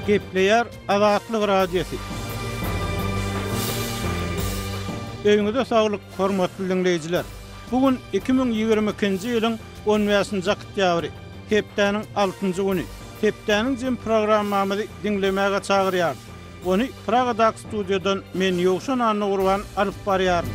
Gepleyer Azatlyk Radiosu. Öňüňizde saglyk, hormatly dinleyijiler. Bugün 2022-nji ýylyň 15-nji oktýabry, hepdeniň 6-njy güni. Hepdeniň jym programmamyzy dinlemäge çagyrýar. Onu Pragadak studiodan men Ýogşan Anna Urban alyp barýarym.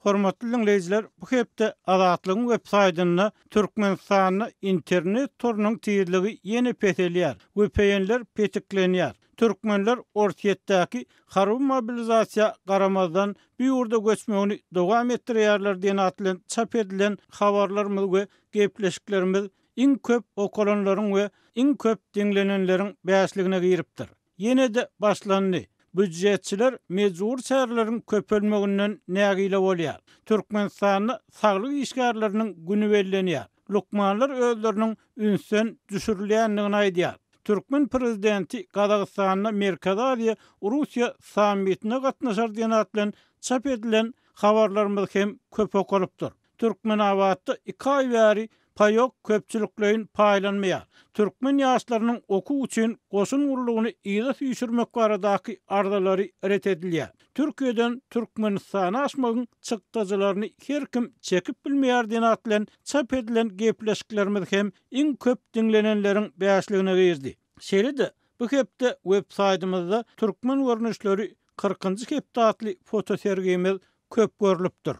Hormatly dinleyijiler, bu hepde Azatlygyň websaýtyna Türkmenistanyň internet torunyň tyrligi ýene petelýär. VPN-ler petiklenýär. Türkmenler ortaýetdäki harby mobilizasiýa garamazdan bir ýurda göçmegini dowam etdirýärler diýen atlan çap edilen habarlarymyz we gepleşiklerimiz iň köp okulanlaryň we iň köp dinlenenleriň bäşligine giripdir. Ýene de başlandy. Büdjetçiler mejbur şäherleriň köpelmeginden nägile bolýar. Türkmenistanyň saglyk işgärleriniň güni bellenýär. Lukmanlar özleriniň ünsen düşürilýändigini aýdýar. Türkmen prezidenti Kazakstanyň Merkez Aziýa Russiýa sammitine gatnaşar diýen atlan çap edilen habarlarymyz hem köp okulypdyr. Türkmen awatda 2 ay bäri paýok köpçülikleýin paýlanmaýar. Türkmen ýaşlarynyň oku üçin goşun urlugyny ýyla süýşürmek baradaky ardalary ret edilýär. Türkiýeden Türkmenistana aşmagyň çykdyjylaryny her kim çekip bilmeýär diýen atlan çap edilen gepleşiklerimiz hem iň köp dinlenenleriň bäşligine girdi. Şeýle-de bu hepde websaýtymyzda türkmen görnüşleri 40-njy hepde atly foto sergimiz köp görülipdir.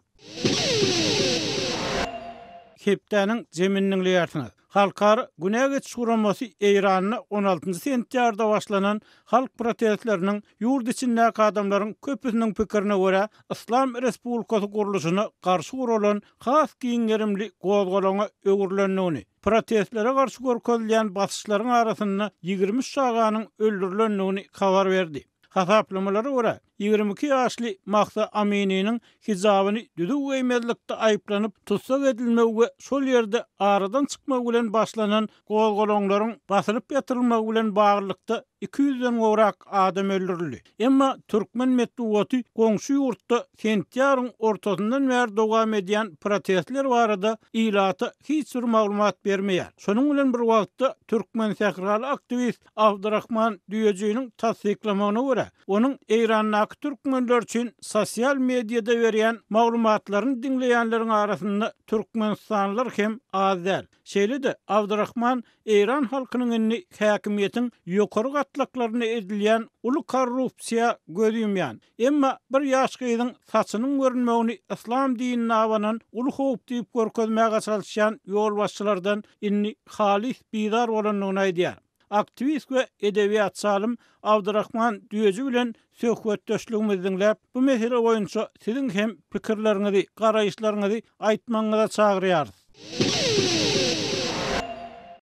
Hepdeniň jeminniň ýertine. Halkary Güney geçiş guramasy Eýranyň 16-njy sentýarda başlanan halk protestleriniň ýurt içindäki adamlaryň köpüsiniň pikirine görä Islam Respublikasy guruluşyna garşy gurulan has giňerimli gozgalaňa öwürlendigini, protestlere garşy görkezilýän basyşlaryň arasynda 20 şaganyň öldürilendigini habar berdi. Hasaplamalara göre 22 ýaşly Mahsa Amini'nin hijabyny düdük öýmezlikde aýyplanyp tutsak edilmegi we şol ýerde aradan çykmak bilen başlanan gozgalaňlaryň basylyp ýatyrylmagy bilen baglykda 200-den gorak adam öldürildi. Emma Türkmen medeniýeti goňşy ýurtda sentýaryň ortasyndan bäri dowam edýän protestler barada ilata hiç bir maglumat bermeýär. Şonuň bilen bir wagtda Türkmen sähraly aktivist Abdurrahman Düýejiňiň tasdiklamagyna görä, onuň Eýranyň Türkmenler üçin sosial mediada berýän maglumatlaryny dinleýänleriň arasynda türkmenistanlylar hem az däl. Şeýle-de Abdurrahman Eýran halkynyň inni häkimiýetiň ýokary gatlaklaryna edilýän uly korrupsiýa gözüýmýän. Emma bir ýaş gyzyň saçynyň görünmegini islam dinine awanan uly howp diýip görkezmäge çalışýan ýolbaşçylardan inni halis bidar bolanlygyny aýdýar. Aktivist we edebiýat salim Abdurrahman Düýeji bilen söhbetdeşligimizi dinläp, bu mesele boýunça siziň hem pikirleriňizi, garaýşlaryňyzy aýtmaňyza çagyrýarys.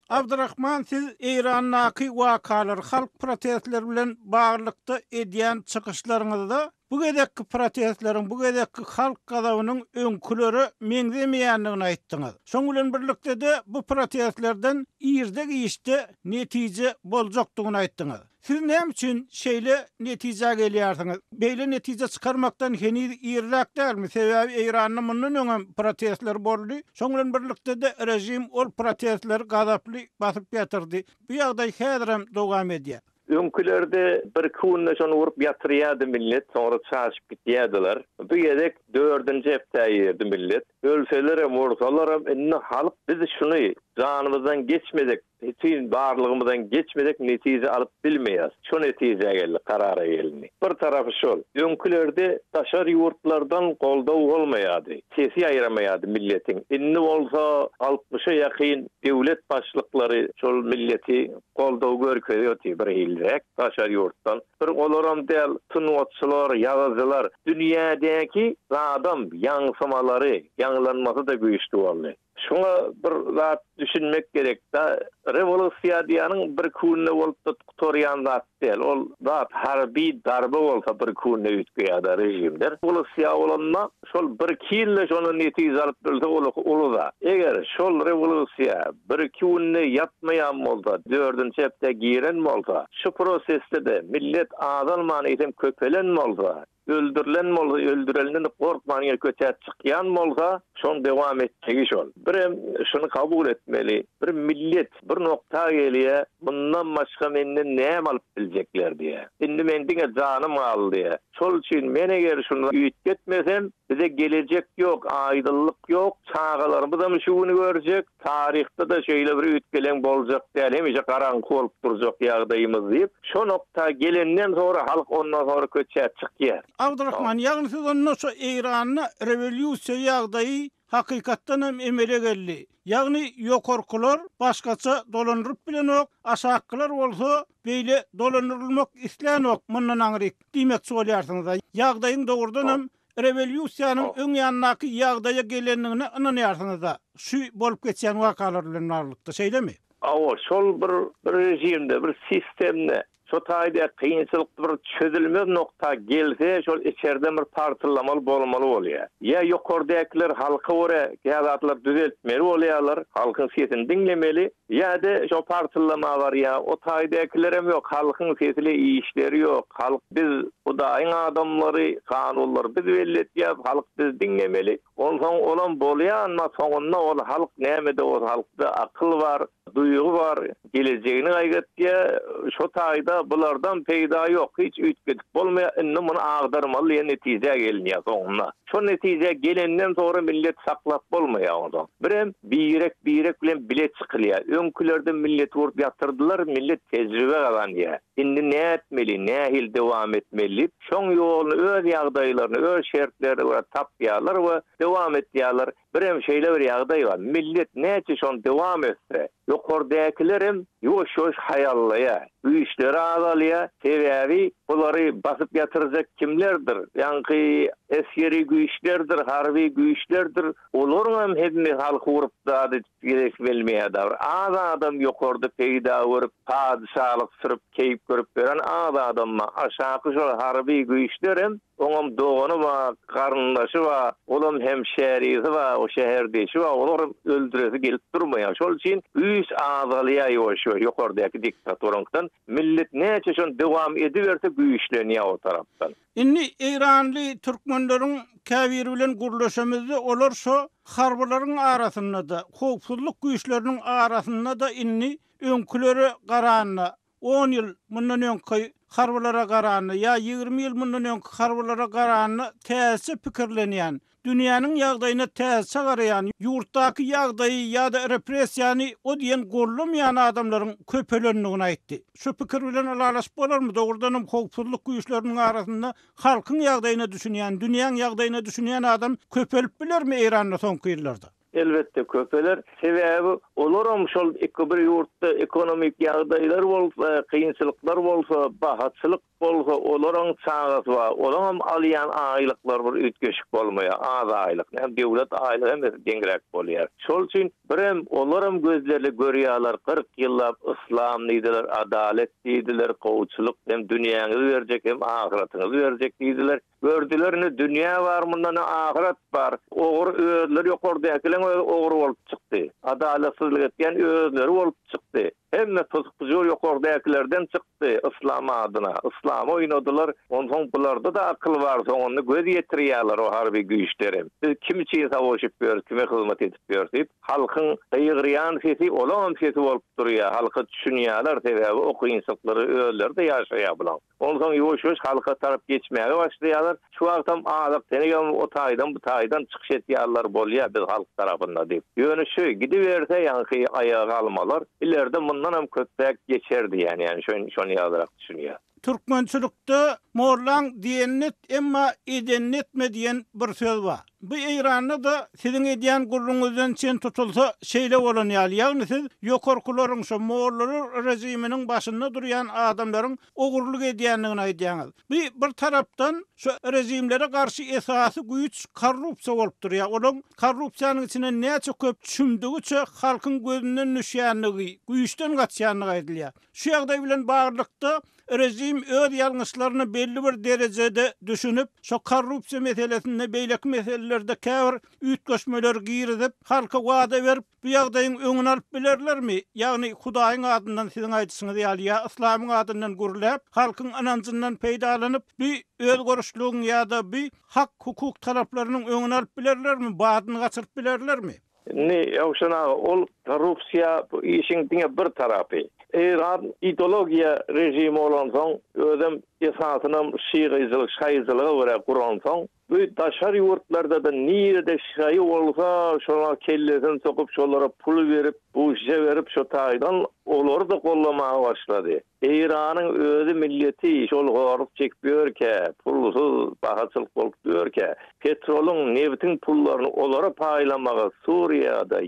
Abdurrahman, siz Eýranyňky wakalar, halk protestleri bilen baglykda edýän çykyşlaryňyzda bu gedekki protestleriň, bu gedekki halk gazabynyň öňküleri meňzemeýändigini aýtdyňyz. Şoň bilen birlikde de bu protestlerden ýerde giýişde netije boljakdygyny aýtdyňyz. Siz näme üçin şeýle netije gelýärsiňiz? Beýle netije çykarmakdan heni ýerlek dälmi? Sebäbi Eýranyň mundan öňem protestler boldy. Şoň bilen birlikde de rejim ol protestleri gazaply basyp ýatyrdy. Bu ýagdaý häzirem dowam edýär. Öňkülerde bir kunna şonu urup ýatyrýardy millet, sonra çarşyp gitýärdiler. Bu ýerek 4-nji hepde millet. Ölseler hem ursalar hem inne halk biz şunu canımızdan geçmedek, hiçin barlygymyzdan geçmedek netije alyp bilmeýäs. Şu netije geldi, karara geldi. Bir tarafy şol. Öňkülerde taşar ýurtlardan goldaw bolmaýardy. Sesi aýramaýardy milletiň. Inne bolsa 60'a ýakyn döwlet başlyklary şol milleti goldaw görkezýärdi bir ýyldyk taşar ýurtdan. Bir olaram däl tunwatçylar, ýazyjylar, dünýädäki adam ýaňsamalary, ýanglanmasy da güýçli boldy. Şuna bir zat düşünmek gerek da revolüsiýa diýanyň bir kunna bolup tuturýan zat däl. Ol zat harbi darba bolsa bir kunna ütgeýär rejimler. Revolüsiýa bolanma şol bir kille şonu netije alyp bilse olu da. Eger şol revolüsiýa bir kunna ýatmaýan bolsa, 4-nji hepde giren bolsa, şu prosesde de millet azalman etem köpelen bolsa, öldürülen bolsa, öldürelenden korkman köçä çykýan bolsa, şon dewam etjegi şol. Birem şunu kabul etmeli. Bir millet bir nokta gelýär, bundan başga menden näme alyp biljekler diýe. Indi men diňe janym aldy diýe. Şol üçin men eger şunu üýtgetmesem, bize gelecek yok, aydınlık yok, çağalarımız da şunu görecek, tarihte de şöyle bir ütkelen bolacak diýär, hemije garaňky bolup durjak ýagdaýymyz diýip, şo nokta gelenden sonra halk ondan sonra köçä çykýar. Abdurrahman, ýagny siz onno şu Eýranyň rewolýusiýa ýagdaýy hakykatdan hem emele geldi. Ýagny ýokarkylar başgaça dolandyryp bilenok, aşakkylar bolsa beýle dolandyrylmak islenok mundan aňryk diýmekçi bolýarsyňyz. Ýagdaýyň dogrudan hem rewolýusiýanyň öň ýanynaky ýagdaýa gelenligine inanýarsyňyz. Şu bolup geçýän wakalar bilen arlykda şeýlemi? Awa şol bir rejimde, bir sistemde şo taýda kynçylykly bir çözülmez nokta gelse, şol içeride bir partylamaly bolmaly bolýar. Ya ýokardakylar halka göre gaýatlar düzeltmeli bolýarlar, halkyň sesini diňlemeli, ya-da şo partylama bar ya, o taýdakylar hem ýok, halkyň sesine işleri ýok. Halk biz Hudaýyň adamlary, kanunlar biz belletýär, halk biz diňlemeli. Ondan olan bolýar, ama soňunda ol halk näme de o halkda akyl bar, duýgu bar, geleceğini gaýgatýar. Şo taýda bulardan peýda ýok, hiç üýtgedik bolmaýar, indi muny agdarmaly netije gelýär soňuna. Şo netije gelenden sonra millet saklap bolmaýar onda. Birem birek bilen bile çykylýar. Öňkülerde millet urup ýatyrdylar, millet tejribe galanýar. Indi näme etmeli, nähil dewam etmeli? Şoň ýoluny öz ýagdaýlaryny, öz şertlerini tapýarlar we dewam etýärler. Birem şeýle bir ýagdaý bar. Millet näçe şon dewam etse, ýokardakylarym ýoş-ýoş haýallaýar. Bu işleri azalýar. Sebäbi bulary basyp ýatyrjak kimlerdir? Ýani eskeri güýçlerdir, harby güýçlerdir. Olaryň hem halky urup da gerek bilmeýär. Az adam ýokarda peýda bolup, padşahlyk sürüp, keýip görüp beren az adamma aşağı şol harby güýçlerim oňam dogany we garyndaşy we olam hemşerisi we o şäherdeşi we olar öldüresi gelip durmaýar. Şol üçin üç azalýar ýokardaky diktatorlukdan millet näçe şon dewam ediberse güýçlenýär o tarapdan. Inni Eýranly türkmenleriň käbiri bilen gurlaşamyzda olar şo harbylaryň arasynda da, howpsuzlyk güýçleriniň arasynda da inni öňkülere garanyna 10 ýyl mundan öňki harbylara garanyna ya 20 ýyl mundan öňki harbylara garanyna täze pikirlenýän, dünýäniň ýagdaýyna täze garaýan, ýurtdaky ýagdaýy ýa-da repressiýany o diýen gorlamaýan adamlaryň köpelenligini aýtdy. Şu pikir bilen alalaşyp bolarmy? Dogrudan hem howpsuzlyk güýçleriniň arasynda halkyň ýagdaýyna düşünýän, dünýäniň ýagdaýyna düşünýän adam köpelip bilermi Eýranda soňky ýyllarda? Elbette köpeler. Sebäbi olaram şol bir ýurtda ekonomik ýagdaýlar bolsa, kynçylyklar bolsa, bahatçylyk bolsa, olaryň çağat we olaryň alýan aýlyklar bir üýtgeşik bolmaýar. Az aýlyk, hem döwlet aýlygy hem deňrek bolýar. Şol üçin birem olaryň gözleri görýärler 40 ýyllap islam diýdiler, adalet diýdiler, gowçuluk hem dünýäňizi berjek hem ahiretyňizi berjek diýdiler. Gördülerini dünýä bar, mundan ahiret bar. Ogur özleri ýokardakylar ogur bolup çykdy. Adalatsızlyk etýän özleri bolup çykdy. Hemme tuzukçu ýokardakylardan çykdy islam adyna. İslam oýnadylar. Ondan bularda da akyl bar, onu göz ýetirýärler o harby güýçleri. Biz kim üçin savaşyp ber, kime hyzmat edip ber diýip, halkyň ýygyrýan sesi olan sesi bolup durýar. Halky düşünýärler, sebäbi o kynçylyklary özleri ýaşaýar bilen. Ondan ýoş-ýoş halka tarap geçmäge başlaýarlar. Şu wagtda azyk tenegem o taýdan bu taýdan çykyş etýärler bolýar biz halk tarapynda diýip. Ýöne şu gidiberse ýani aýaga almalar, ilerde mundan hem köpek geçerdi yani şonu ýazyrak düşünýär. Türkmençilikde morlaň diýennet emma edennetme diýen bir söz bar. Bu Eýranda da siziň edýän gurruňyzdan çen tutulsa şeýle bolanýar. Ýagny siz ýokarkylaryň şo morlary rejiminiň başynda durýan adamlaryň ogurluk edýänligini aýdýaňyz. Bir tarapdan şo rejimlere garşy esasy güýç korrupsiýa bolup durýar. Olaň korrupsiýanyň içine näçe köp düşündigiçe halkyň gözünden nüşýänligi, güýçden gaçýanlygy aýdylýar. Şu ýagdaý bilen baglykda rejim öz ýalňyşlaryny belli bir derejede düşünüp, şo korrupsiýa meselesinde, beýleki meseleleri meselelerde käbir ütgeşmeler girizip halka wada berip bu ýagdaýyň öňüne alyp bilerlermi? Ýagny Hudaýyň adyndan siziň aýdyşyňyz ýa İslamyň adyndan gürläp halkyň ananjyndan peýdalanyp bir öz görüşlüğün ýa-da bir hak hukuk talaplarynyň öňüne alyp bilerlermi? Badyny gaçyryp bilerlermi? Ýa-şuna ol korrupsiýa bu işiň diňe bir tarapy. Eğer ideologiya rejimi olan son, özüm esasınam şiirizlik, şayizliğe göre kuran son, bu daşar yurtlarda da nirede şayı olsa, şolar kellesini sokup, şolara pul verip, bu işe verip, şu taydan olur da kollamaya başladı. İran'ın özü milleti şol goruk çekmiyorke, pulsuz bahaçılık bolup diyorke, petrolün, neftin pullarını olara paylanmağa Suriye'de,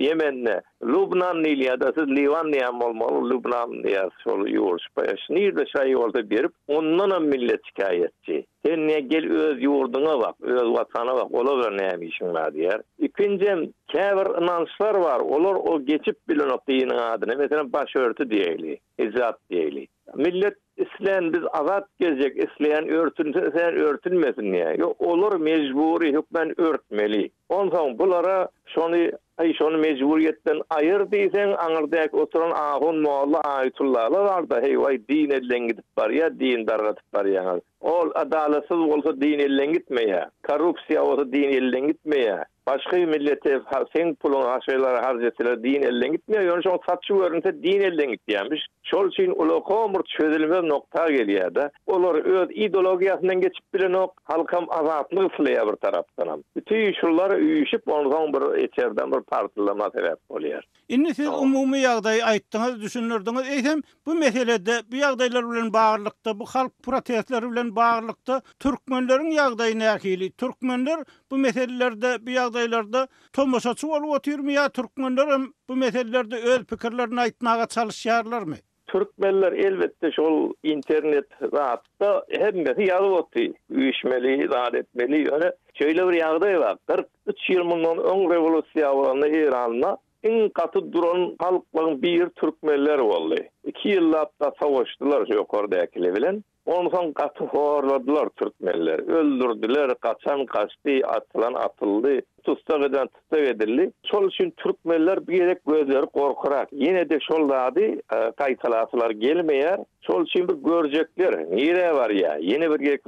Yemen'de, Lübnan'da, siz Livan'da olmalı, Lübnan'da şol yurtspayış, nirde şayı olsa berip, ondan millet şikayetçi. Sen ne gel öz yurduna bak, öz vatana bak, ola bir neyem işin var diyer. İkincim, käbir inançlar var, olar o geçip bilen o dinin adını, mesela başörtü diyeli, izzat diyeli. Millet isleyen biz azat gezecek, isleyen sen örtünmesin diye. Olur mecburi hükmen örtmeli. Ondan bulara şonu mecburiyetten ayır diysen, anırdayak oturan ahun mualla ayetullarla var da vay din ellen gidip var ya, din darlatıp var ya. Ol adalatsız olsa din ellen gitmeye, korrupsiya olsa din ellen gitmeye, başka millete sen pulun aşağıları harcetiler din ellen gitmeye, yani şu satçı görünse din ellen gitmeyemiş. Şol için ulu komur çözülmez nokta geliyor da, olur öz ideologiyasından geçip bilen o halkam azatlı ıslıya bir taraftan. Bütün şunları üyüşüp ondan bir içeriden bir partılama sebep oluyor. Inni siz umumi ýagdaý aýtdyňyz, düşünürdiňiz. Eýsem bu meselede, bu ýagdaýlar bilen baglykda, bu halk protestleri bilen baglykda türkmenleriň ýagdaýy nähili? Türkmenler bu meselelerde, bu ýagdaýlarda tomoşaçy bolup oturmy ýa türkmenler bu meselelerde öz pikirlerini aýtmaga çalışýarlarmy? Türkmenler elbette şol internet rahatda hemmesi ýazyp otdy. Üýüşmeli, zat etmeli. Ýöne şöyle bir ýagdaý bar. 43 ýyl mundan öň rewolusiýa bolanda Iranda en katı duran halkların bir Türkmenler oldu. 2 ýyllapda savaştılar ýokardakylar bilen. Ondan katı horladılar Türkmenler. Öldürdüler, kaçan kaçtı, atılan atıldı. Tutsak edildi. Şol için Türkmenler bir yere gözleri korkarak. Yine de şollady kaytalasılar gelmeyer. Şol için bir görecekler. Nire var ya? Yeni bir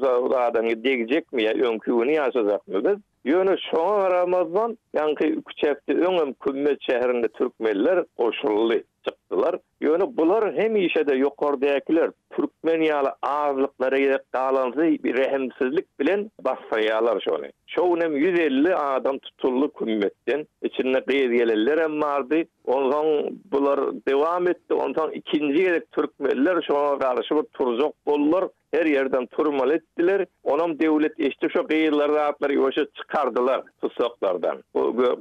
adamı degecek mi ya? Önküğünü yaşayacak mı biz? Yönü şoňa Ramazan, ýa-ni Küçekde öňem Kümmet şäherinde Türkmenler koşuldy çykdylar. Yönü bular hem işede ýokardakylar Türkmen ýaly azlyklary galanzy bir rehimsizlik bilen basýarlar şonu. Şoňam 150 adam tutuldy Kümmetden. İçinde gıýyleler hem bardy. Ondan bular dewam etdi. Ondan ikinji gerek Türkmenler şoňa garşy bir turjak boldular. Her yerden turmal ettiler. Onam devlet eşdi şu gıyırlar rahatları yoşa çıkardılar tutsaklardan.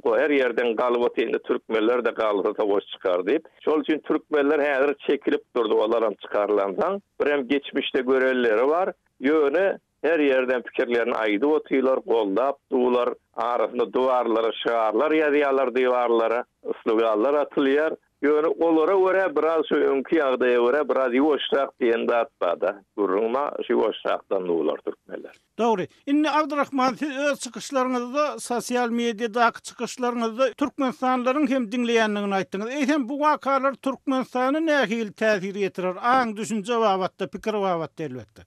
Bu her yerden galıbı teyinde Türkmenler de galıbı boş çıkardı. Şol için Türkmenler her çekilip durdu olaram çıkarılandan. Hem geçmişte görevlileri var. Yöne her yerden fikirlerini aydı otuyorlar, kollap, duğular, arasında duvarlara, şağarlar, yazıyalar duvarlara, sloganlar atılıyor. Yönü olara göre biraz şu önkü ýagdaýa göre biraz ýoşrak diýende atpada. Gurrunma şu ýoşrakdan dolar Türkmenler. Dogry. Inni Abdurrahman, siz öz çykyşlaryňyzda, sosial mediadaky çykyşlaryňyzda Türkmenstanlaryň hem dinleýänligini aýtdyňyz. Eýsem bu wakalar Türkmenstany nähili täsir ýetirer? Aň düşünje wagtda, pikir wagtda elbetde.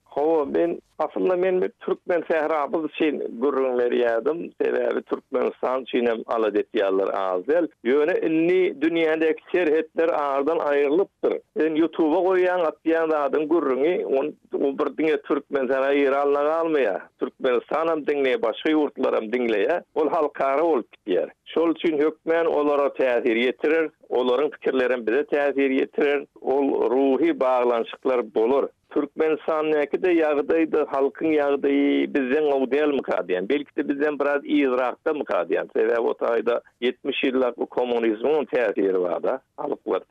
Men Türkmen sehrabız için gurrun veriyordum. Sebebi Türkmenistan çiğnem aladetiyallar azel. Yöne inni dünyadaki serhetler ağırdan ayrılıptır. YouTube'a koyan atlayan adın gurrunu o bir dinle Türkmen sana İran'la kalmaya. Türkmenistan'ım dinleye, başka yurtlarım dinleye. Ol halkara olup gidiyor. Şol için hükmen olara tesir yetirir. Onların fikirlerin bize tesir yetirir. Ol ruhi bağlanışıklar bolur. Türkmenistan'daki de ýagdaýdy, halkyň ýagdaýy bizden awdal mykadiýan. Belki de bizden biraz ýyrakda mykadiýan. Sebäbi o taýda 70 ýyllyk bu kommunizmiň täsiri bar da. Halklar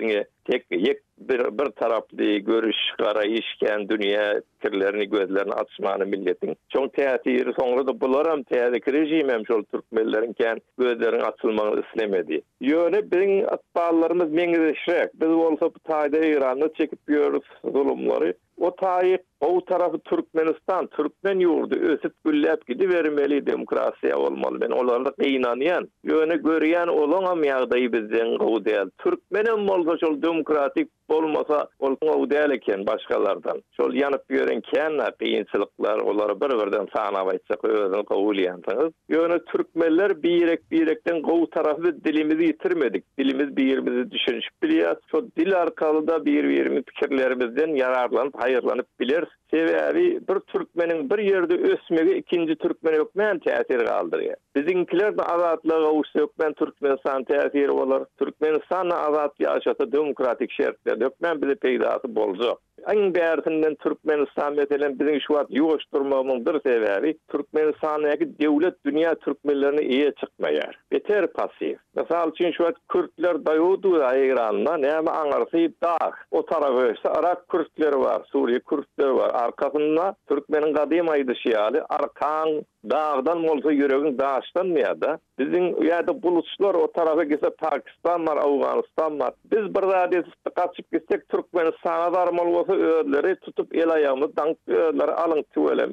tek bir taraply görüş garaýyşken dünýä fikirlerini gözlerini açmany milletiň çoň täsiri soňra da bular hem täze rejim hem şol türkmenleriň gözlerini açylmagyny islemedi. Ýöne biziň atballarymız meňzeşrek. Biz bolsa bu taýda Iranda çekip ýörüs zulümleri. O taýyk O tarafı Türkmenistan, Türkmen yurdu ösüp güllep gidivermeli, demokrasiya olmalı. Ben olarla inanýan, ýöne görýän olanam ýagdaý bizden gowy däl. Türkmenem bolsa şol demokratik bolmasa ol gowy däl eken başgalardan. Şol ýanyp ýören känä kynçylyklar olary bir-birden sanap aýtsak özüni kabul ýansaňyz. Ýöne türkmenler birekden gowy tarafy dilimizi ýitirmedik. Dilimiz birimizi düşünüp bilýär. Şol dil arkaly da bir-birimiz pikirlerimizden yararlanyp, haýyrlanyp biler. Sebebi bir türkmenin bir yerde ösmegi ikinci türkmen ökmen täsir galdyrýar. Biziňkiler de azatlyga gowuşsa ökmen Türkmenistan täsiri bolar. Türkmenistan azat ýaşasa demokratik şertler ökmen bize peýdasy boljak. Aň bärsinden Türkmenistan meselen biziň şu wagt ýoşdurmamyň bir sebebi Türkmenistanyňky döwlet dünýä türkmenlerini iýe çykmaýar. Beter pasiv. Mesal üçin şu wagt Kürtler daýudy Eýranna näme aňarsy dağ. O tarafy Irak Kürtleri bar, Suriýe Kürtleri bar. Arkasynda Türkmeniň gadym aýdyşýaly Arkan dağdan bolsa ýöregiň daşdanmýa-da. Biziň ýa-da bulutçular o tarafa gelse Pakistan bar, Awganistan bar. Biz bir zady gaçyp gitsek Türkmenistana barmaly bolsa öýleri tutup el aýagymy dank öýleri alyň tüwelen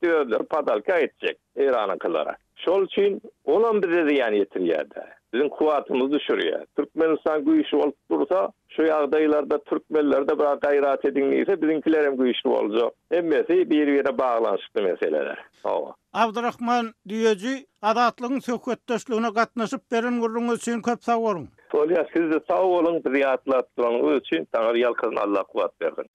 öýleri padalka etjek Eýranykylara. Şol üçin olan bize ziyan ýetirýär. Bizim kuwatymyzy düşürýär. Türkmenistan güýçli bolup dursa, şu ýagdaýlarda türkmenler de bir gaýrat edinýse, biziňkiler hem güýçli boljak. Hemmesi bir-birine baglanşykly meseleler. Abdurrahman Diýeji, adatlygyň söhbetdeşligine gatnaşyp beren gurruňyz üçin köp sag bolun. Şol siz de sag bolun, bizi ýatlatyryňyz üçin taňry ýalkyny Allah kuwat bersin.